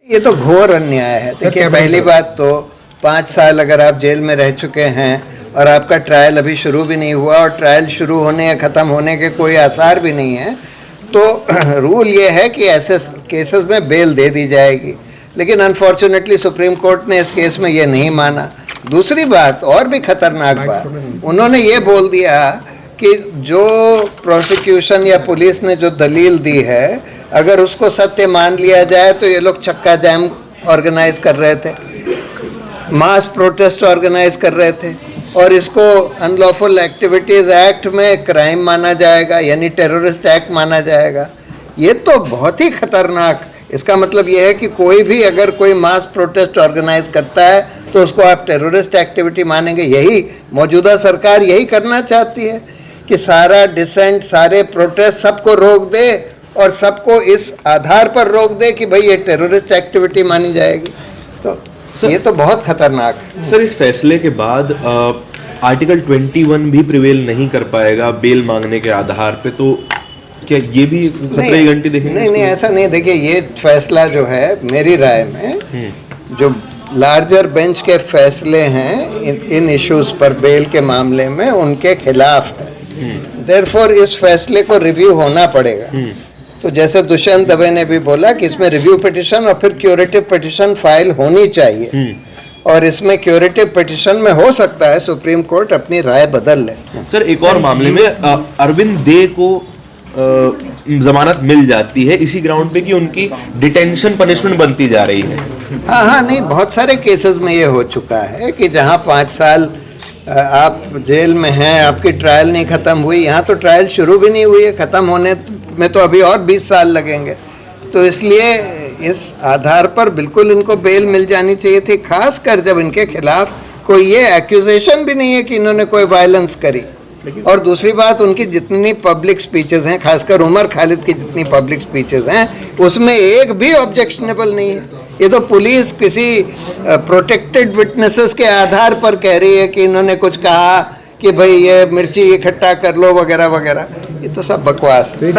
ये तो घोर अन्याय है। देखिए, पहली बात तो 5 साल अगर आप जेल में रह चुके हैं और आपका ट्रायल अभी शुरू भी नहीं हुआ और ट्रायल शुरू होने या ख़त्म होने के कोई आसार भी नहीं है, तो रूल ये है कि ऐसे केसेस में बेल दे दी जाएगी। लेकिन अनफॉर्चुनेटली सुप्रीम कोर्ट ने इस केस में ये नहीं माना। दूसरी बात, और भी खतरनाक बात, उन्होंने ये बोल दिया कि जो प्रोसिक्यूशन या पुलिस ने जो दलील दी है, अगर उसको सत्य मान लिया जाए तो ये लोग चक्का जाम ऑर्गेनाइज कर रहे थे, मास प्रोटेस्ट ऑर्गेनाइज कर रहे थे, और इसको अनलॉफुल एक्टिविटीज़ एक्ट में क्राइम माना जाएगा, यानी टेररिस्ट एक्ट माना जाएगा। ये तो बहुत ही खतरनाक। इसका मतलब ये है कि कोई भी अगर कोई मास प्रोटेस्ट ऑर्गेनाइज करता है तो उसको आप टेररिस्ट एक्टिविटी मानेंगे। यही मौजूदा सरकार यही करना चाहती है कि सारा डिसेंट, सारे प्रोटेस्ट सबको रोक दे और सबको इस आधार पर रोक दे कि भाई ये टेररिस्ट एक्टिविटी मानी जाएगी। तो सर, ये तो बहुत खतरनाक है। सर, इस फैसले के बाद आर्टिकल 21 भी प्रिवेल नहीं कर पाएगा बेल मांगने के आधार पे, तो क्या ये भी खतरे की घंटी देखेंगे? नहीं, ऐसा नहीं। देखिए, ये फैसला जो है मेरी राय में, जो लार्जर बेंच के फैसले हैं इन इश्यूज पर बेल के मामले में, उनके खिलाफ है। देयरफॉर इस फैसले को रिव्यू होना पड़ेगा। तो जैसे दुष्यंत दवे ने भी बोला कि इसमें रिव्यू पिटिशन और फिर क्यूरेटिव पिटिशन फाइल होनी चाहिए, और इसमें क्यूरेटिव पिटिशन में हो सकता है सुप्रीम कोर्ट अपनी राय बदल ले। सर, एक और मामले में अरविंद दे को जमानत मिल जाती है इसी ग्राउंड पे कि उनकी डिटेंशन पनिशमेंट बनती जा रही है। हाँ, नहीं, बहुत सारे केसेस में ये हो चुका है कि जहाँ 5 साल आप जेल में हैं, आपकी ट्रायल नहीं ख़त्म हुई। यहाँ तो ट्रायल शुरू भी नहीं हुई है, ख़त्म होने में तो अभी और 20 साल लगेंगे। तो इसलिए इस आधार पर बिल्कुल इनको बेल मिल जानी चाहिए थी, खासकर जब इनके खिलाफ कोई ये एक्यूजेशन भी नहीं है कि इन्होंने कोई वायलेंस करी। और दूसरी बात, उनकी जितनी पब्लिक स्पीचेस हैं, खासकर उमर खालिद की जितनी पब्लिक स्पीचेस हैं, उसमें एक भी ऑब्जेक्शनेबल नहीं है। ये तो पुलिस किसी प्रोटेक्टेड विटनेसेस के आधार पर कह रही है कि इन्होंने कुछ कहा कि भाई ये मिर्ची इकट्ठा कर लो वगैरह वगैरह। ये तो सब बकवास है।